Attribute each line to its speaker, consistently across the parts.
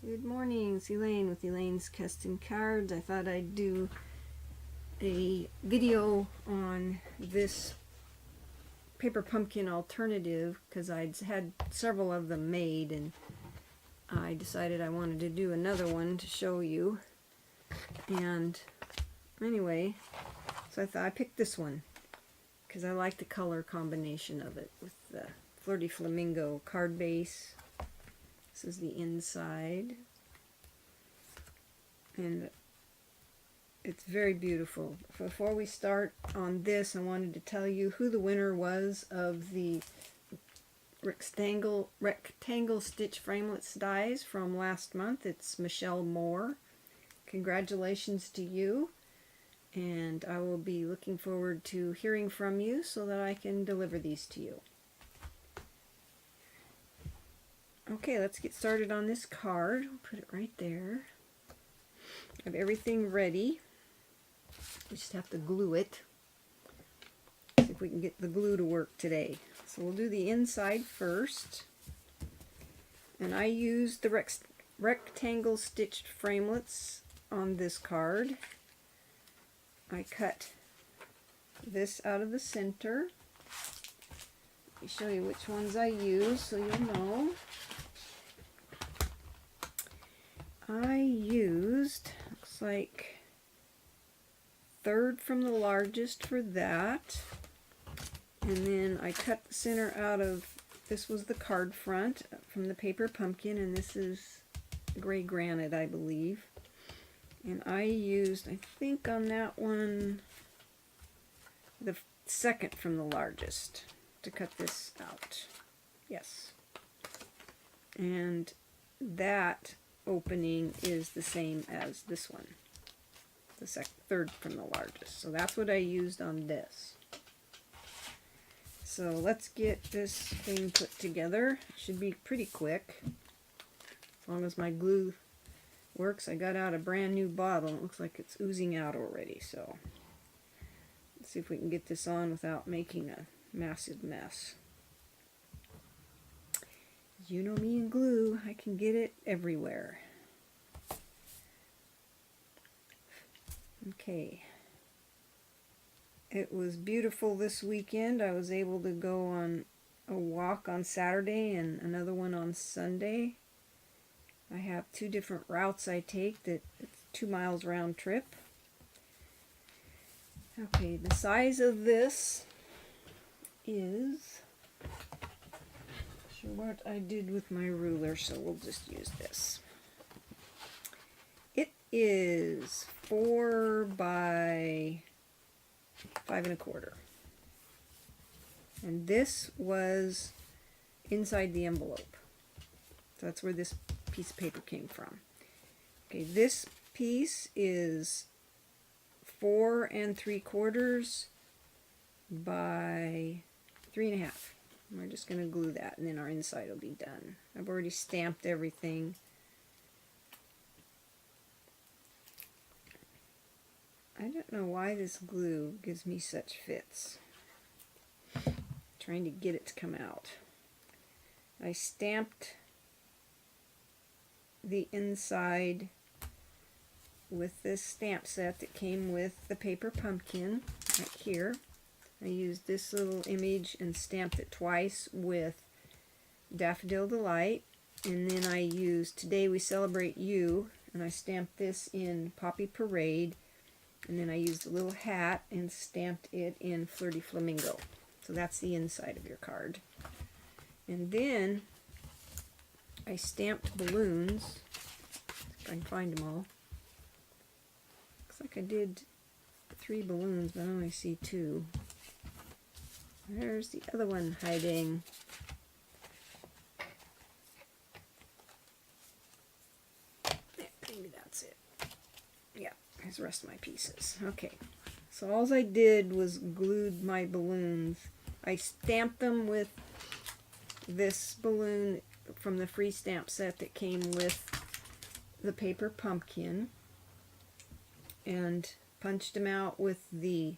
Speaker 1: Good morning, it's Elaine with Elaine's Custom Cards. I thought I'd do a video on this paper pumpkin alternative because I'd had several of them made and I decided I wanted to do another one to show you. And anyway, so I thought I picked this one because I like the color combination of it with the Flirty Flamingo card base. This is the inside, and it's very beautiful. Before we start on this, I wanted to tell you who the winner was of the rectangle stitch framelits dies from last month. It's Michelle Moore. Congratulations to you, and I will be looking forward to hearing from you so that I can deliver these to you. Okay, let's get started on this card. I'll put it right there. I have everything ready. We just have to glue it. See if we can get the glue to work today. So we'll do the inside first. And I used the rectangle stitched framelits on this card. I cut this out of the center. Let me show you which ones I use so you'll know. I used, looks like, third from the largest for that, and then I cut the center out of, this was the card front from the paper pumpkin, and this is gray granite, I believe. And I used, I think on that one, the second from the largest to cut this out. Yes. And that opening is the same as this one, the third from the largest. So that's what I used on this. So let's get this thing put together. It should be pretty quick as long as my glue works. I got out a brand new bottle. It looks like it's oozing out already, so let's see if we can get this on without making a massive mess. You know me and glue, I can get it everywhere. Okay. It was beautiful this weekend. I was able to go on a walk on Saturday and another one on Sunday. I have two different routes I take. It's 2 miles round trip. Okay, the size of this is what I did with my ruler, so we'll just use this. It is 4 by 5 1/4, and this was inside the envelope, so that's where this piece of paper came from. Okay, this piece is 4 3/4 by 3 1/2. We're just going to glue that, and then our inside will be done. I've already stamped everything. I don't know why this glue gives me such fits. I'm trying to get it to come out. I stamped the inside with this stamp set that came with the paper pumpkin right here. I used this little image and stamped it twice with Daffodil Delight, and then I used Today We Celebrate You, and I stamped this in Poppy Parade, and then I used a little hat and stamped it in Flirty Flamingo. So that's the inside of your card. And then I stamped balloons, if I can find them all. Looks like I did 3 balloons, but I only see 2. There's the other one hiding. Yeah, maybe that's it. Yeah, here's the rest of my pieces. Okay, so all I did was glued my balloons. I stamped them with this balloon from the free stamp set that came with the paper pumpkin, and punched them out with the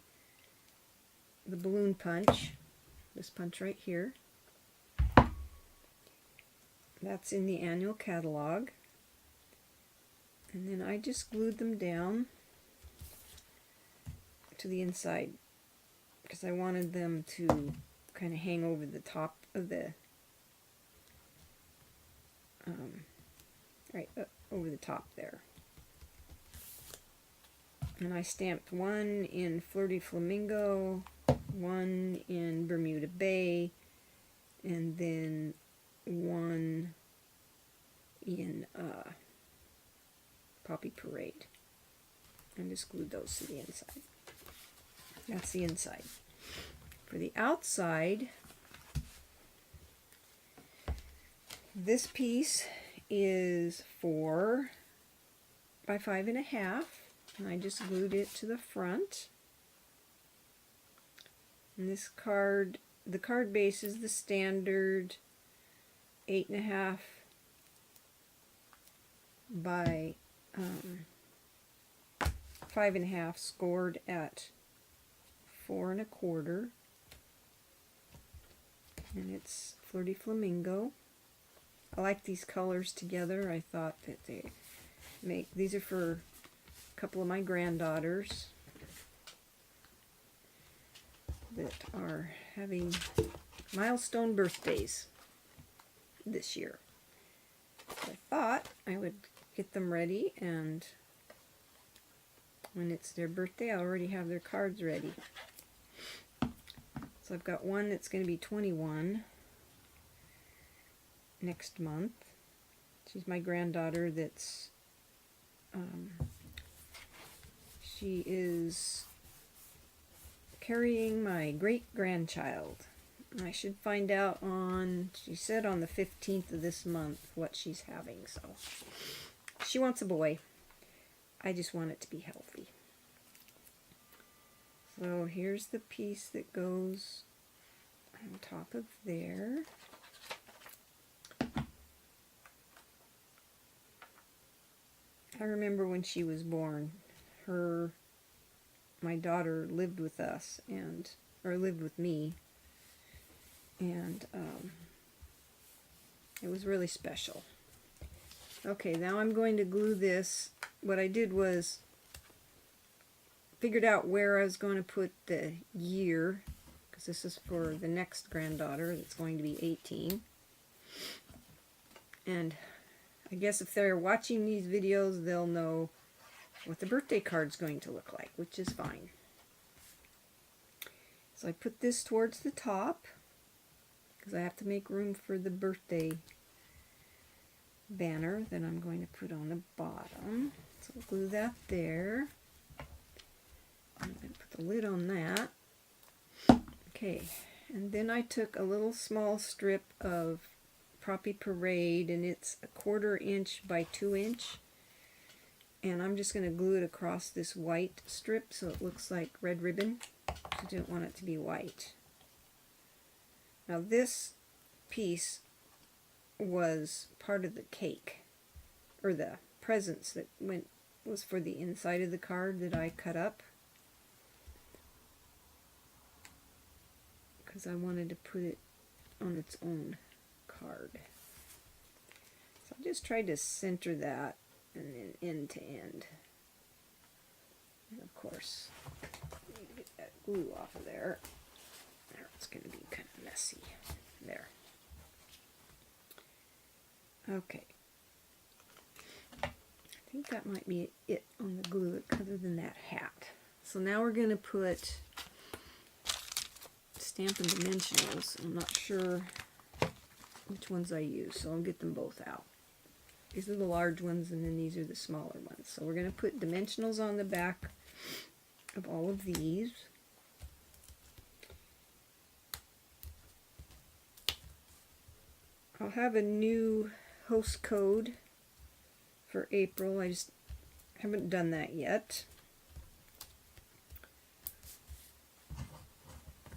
Speaker 1: balloon punch, this punch right here. That's in the annual catalog. And then I just glued them down to the inside because I wanted them to kind of hang over the top of the over the top there. And I stamped one in Flirty Flamingo, one in Bermuda Bay, and then one in Poppy Parade. And just glued those to the inside. That's the inside. For the outside, this piece is 4 by 5.5, and I just glued it to the front. And this card, the card base is the standard 8.5 by 5.5, scored at 4 1/4, and it's Flirty Flamingo. I like these colors together. I thought that they make, these are for a couple of my granddaughters that are having milestone birthdays this year. So I thought I would get them ready, and when it's their birthday, I already have their cards ready. So I've got one that's going to be 21 next month. She's my granddaughter that's, she is carrying my great-grandchild. I should find out on, she said on the 15th of this month what she's having, so she wants a boy. I just want it to be healthy. So here's the piece that goes on top of there. I remember when she was born, my daughter lived with us, or lived with me, and it was really special. Okay, now I'm going to glue this. What I did was figured out where I was going to put the year, because this is for the next granddaughter that's going to be 18. And I guess if they're watching these videos, they'll know what the birthday card's going to look like, which is fine. So I put this towards the top, because I have to make room for the birthday banner that I'm going to put on the bottom. So I'll glue that there. I'm going to put the lid on that. Okay, and then I took a little small strip of Poppy Parade, and it's 1/4 inch by 2 inch. And I'm just going to glue it across this white strip so it looks like red ribbon. I didn't want it to be white. Now this piece was part of the cake, or the presents that was for the inside of the card that I cut up, because I wanted to put it on its own card. So I just tried to center that, and then end to end. And of course, get that glue off of there. There, it's going to be kind of messy. There. Okay. I think that might be it on the glue, other than that hat. So now we're going to put Stampin' Dimensionals. I'm not sure which ones I use, so I'll get them both out. These are the large ones, and then these are the smaller ones. So we're going to put dimensionals on the back of all of these. I'll have a new host code for April. I just haven't done that yet.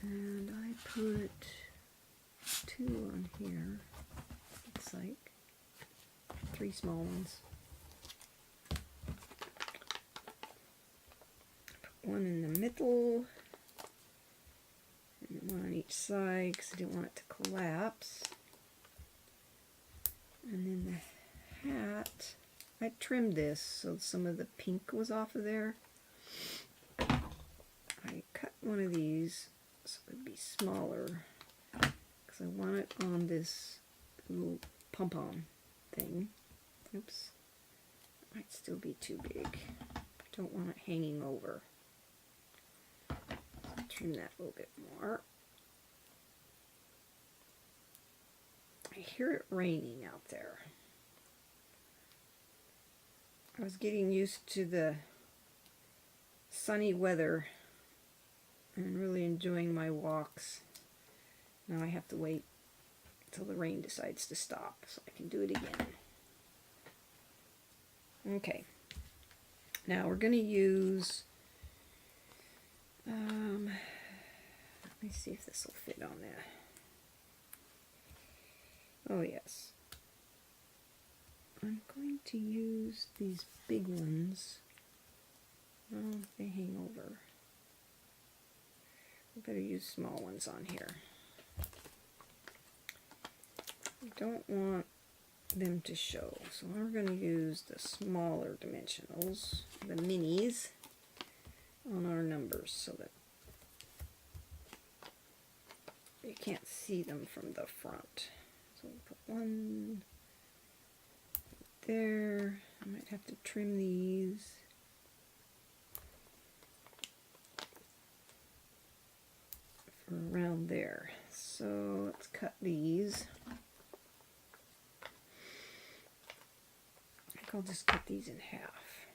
Speaker 1: And I put 2 on here. Looks like 3 small ones. Put 1 in the middle, and 1 on each side because I didn't want it to collapse. And then the hat, I trimmed this so some of the pink was off of there. I cut one of these so it would be smaller because I want it on this little pom-pom thing. Oops. Might still be too big. I don't want it hanging over. So trim that a little bit more. I hear it raining out there. I was getting used to the sunny weather and really enjoying my walks. Now I have to wait until the rain decides to stop so I can do it again. Okay, now we're going to use, let me see if this will fit on there. Oh yes. I'm going to use these big ones. Oh, they hang over. I better use small ones on here. I don't want them to show, so we're going to use the smaller dimensionals, the minis, on our numbers so that you can't see them from the front. So we'll put one there. I might have to trim these. For around there. So let's cut these. I think I'll just cut these in half.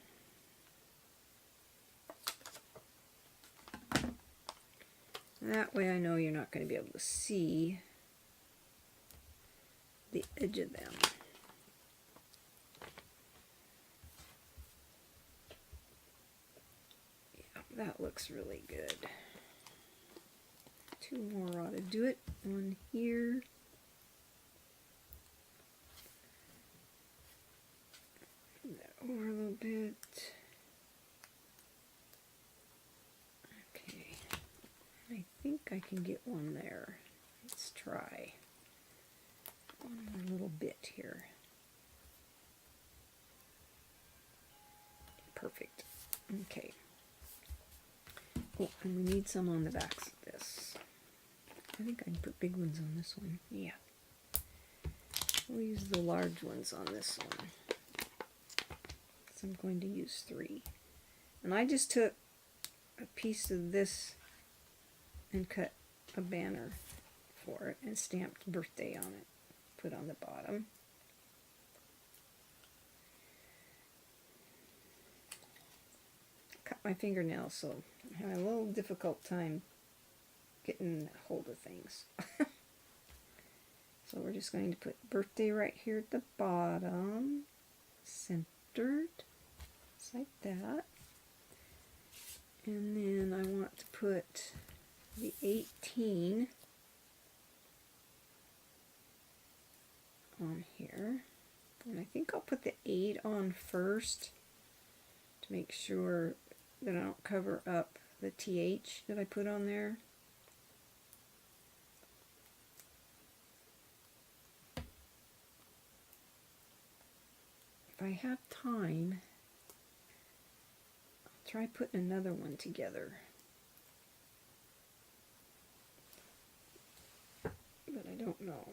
Speaker 1: That way I know you're not going to be able to see the edge of them. That looks really good. Two more ought to do it. One here. Move that over a little bit. Okay. I think I can get one there. Let's try. One more little bit here. Perfect. Okay. Oh, and we need some on the backs of this. I think I can put big ones on this one. Yeah. We'll use the large ones on this one. So I'm going to use 3. And I just took a piece of this and cut a banner for it and stamped birthday on it. Put on the bottom. Cut my fingernails, so I have a little difficult time getting a hold of things. So we're just going to put birthday right here at the bottom, centered, just like that. And then I want to put the 18 on here. And I think I'll put the 8 on first to make sure that I don't cover up the TH that I put on there. If I have time, I'll try putting another one together. But I don't know.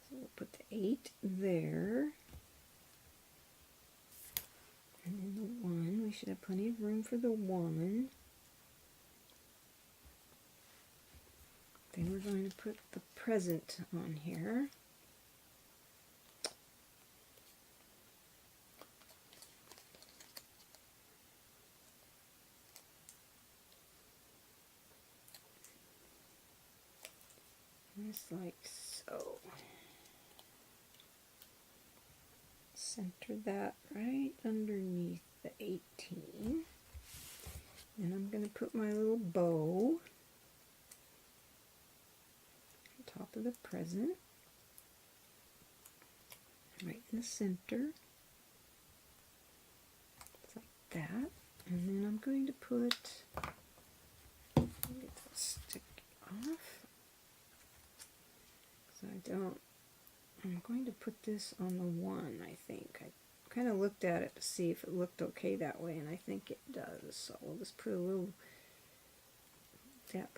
Speaker 1: So we'll put the 8 there. And then the 1, we should have plenty of room for the 1. Then we're going to put the present on here. Just like so. Center that right underneath the 18. And I'm going to put my little bow on top of the present, right in the center, just like that. And then I'm going to put, get that stick off, so I don't I'm going to put this on the 1, I think. I kind of looked at it to see if it looked okay that way, and I think it does. So we'll just put a little dab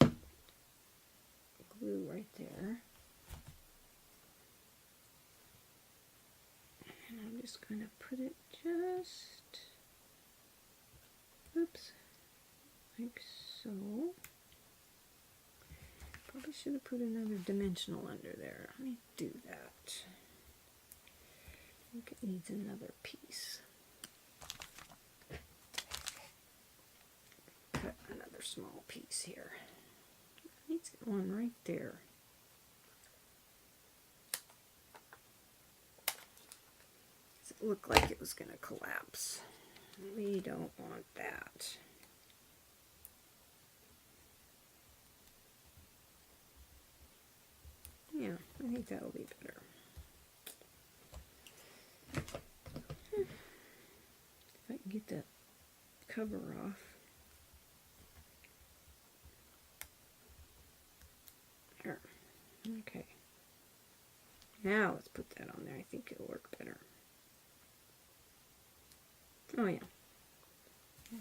Speaker 1: of glue right there. And I'm just going to put it just, oops, like so. Probably should have put another dimensional under there. Let me do that. I think it needs another piece. Cut another small piece here. It needs one right there. It looked like it was going to collapse. We don't want that. Yeah, I think that'll be better. If I can get that cover off. There. Okay. Now let's put that on there. I think it'll work better. Oh yeah.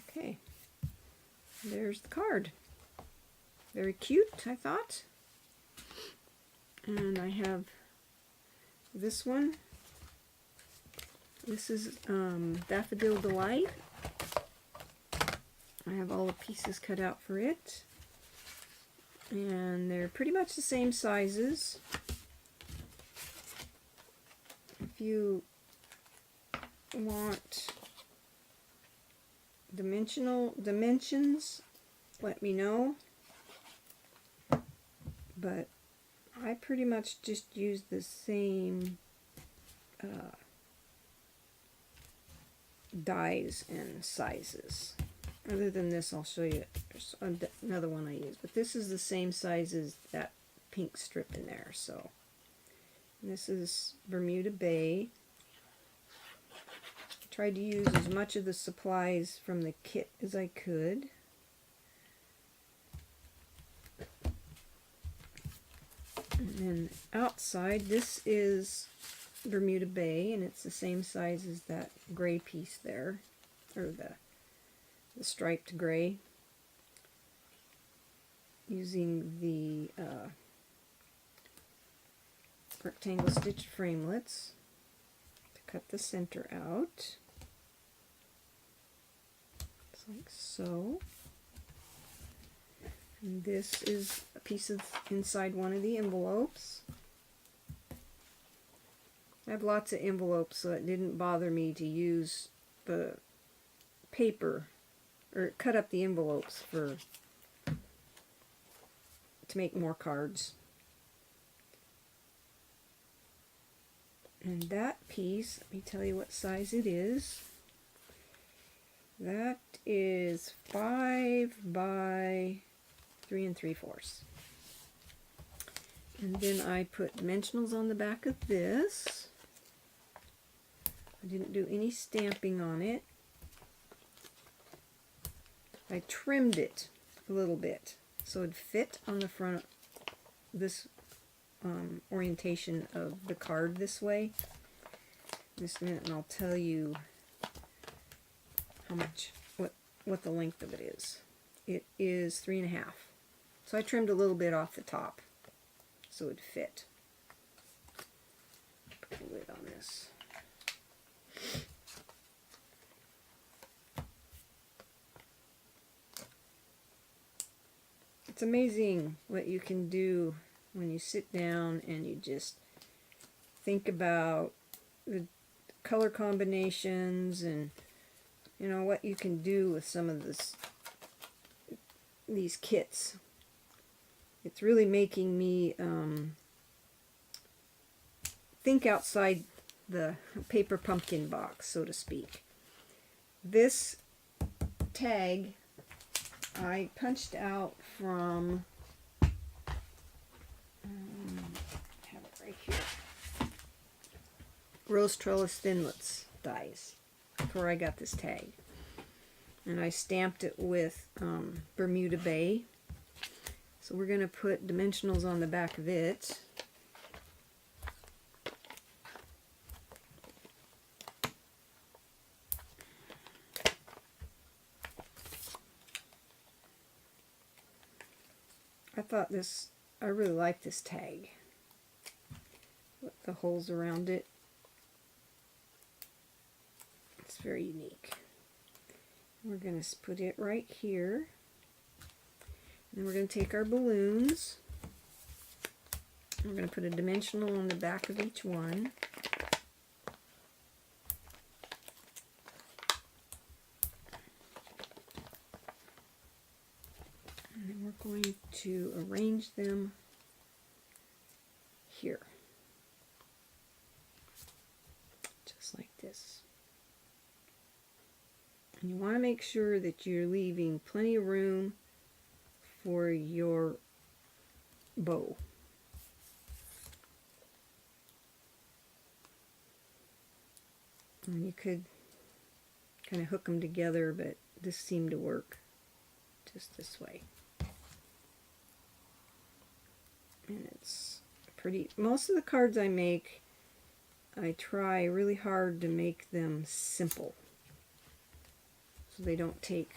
Speaker 1: Okay. There's the card. Very cute, I thought. And I have this one. This is Daffodil Delight. I have all the pieces cut out for it. And they're pretty much the same sizes. If you want dimensions, let me know. But I pretty much just use the same dies and sizes. Other than this, I'll show you. There's another one I use, but this is the same size as that pink strip in there. So this is Bermuda Bay. I tried to use as much of the supplies from the kit as I could. And then outside, this is Bermuda Bay, and it's the same size as that gray piece there, or the striped gray. Using the rectangle stitch framelits to cut the center out, just like so. And this is a piece of inside one of the envelopes. I have lots of envelopes, so it didn't bother me to use the paper or cut up the envelopes to make more cards. And that piece, let me tell you what size it is. That is 5 by 3 3/4. And then I put dimensionals on the back of this. I didn't do any stamping on it. I trimmed it a little bit so it'd fit on the front, this orientation of the card this way. Just a minute and I'll tell you how much, what the length of it is. It is 3.5. So I trimmed a little bit off the top so it'd fit. Put the lid on this. It's amazing what you can do when you sit down and you just think about the color combinations and you know what you can do with some of these kits. It's really making me think outside the paper pumpkin box, so to speak. This tag I punched out from, I have it right here, Rose Trellis Thinlits dies. That's where I got this tag. And I stamped it with Bermuda Bay. So we're going to put dimensionals on the back of it. thought this, I really like this tag with the holes around it. It's very unique. We're going to put it right here. And then we're going to take our balloons. We're going to put a dimensional on the back of each one. And then we're going to arrange them here. Just like this. And you want to make sure that you're leaving plenty of room for your bow. And you could kind of hook them together, but this seemed to work just this way. And it's pretty, most of the cards I make, I try really hard to make them simple, so they don't take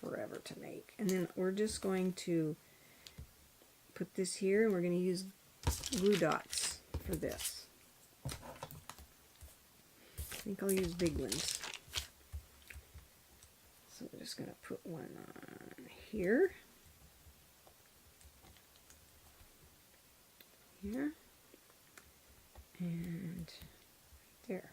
Speaker 1: forever to make. And then we're just going to put this here, and we're going to use glue dots for this. I think I'll use big ones. So we're just going to put one on here. Here. And there.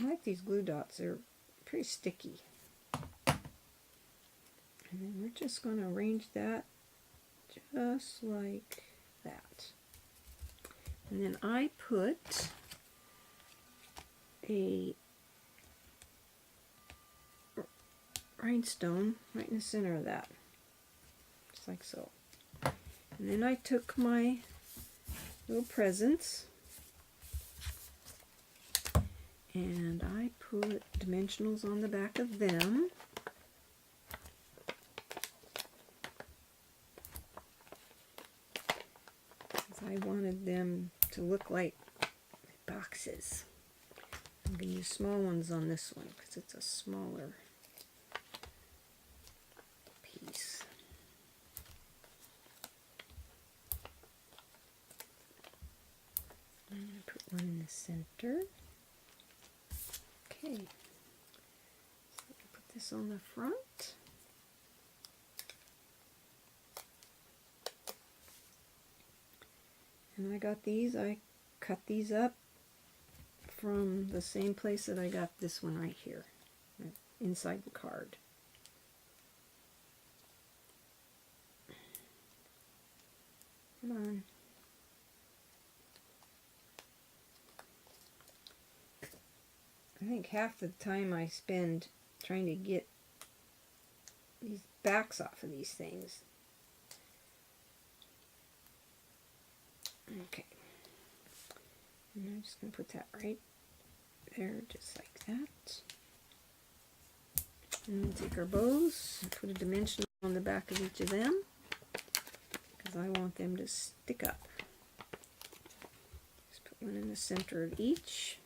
Speaker 1: I like these glue dots. They're pretty sticky. And then we're just going to arrange that just like that. And then I put a rhinestone right in the center of that. Just like so. And then I took my little presents and I put dimensionals on the back of them. Because I wanted them to look like boxes. I'm going to use small ones on this one because it's a smaller piece. I'm going to put one in the center. Okay, so put this on the front. And I got these, I cut these up from the same place that I got this one right here, inside the card. Come on. I think half the time I spend trying to get these backs off of these things. Okay. And I'm just going to put that right there, just like that. And we'll take our bows and put a dimension on the back of each of them, because I want them to stick up. Just put one in the center of each.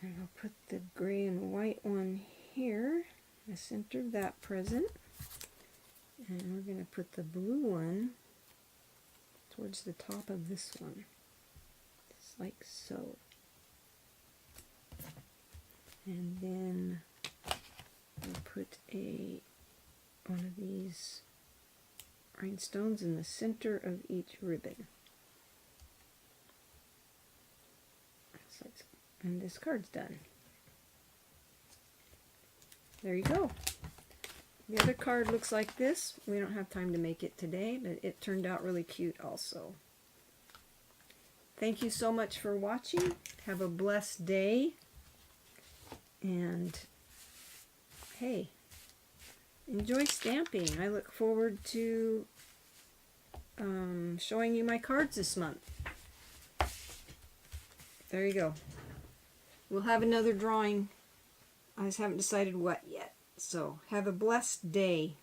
Speaker 1: And I'll put the gray and white one here in the center of that present. And we're going to put the blue one towards the top of this one. Just like so. And then we'll put one of these rhinestones in the center of each ribbon. Just like so. And this card's done. There you go. The other card looks like this. We don't have time to make it today, but it turned out really cute also. Thank you so much for watching. Have a blessed day. And hey, enjoy stamping. I look forward to showing you my cards this month. There you go. We'll have another drawing. I just haven't decided what yet. So have a blessed day.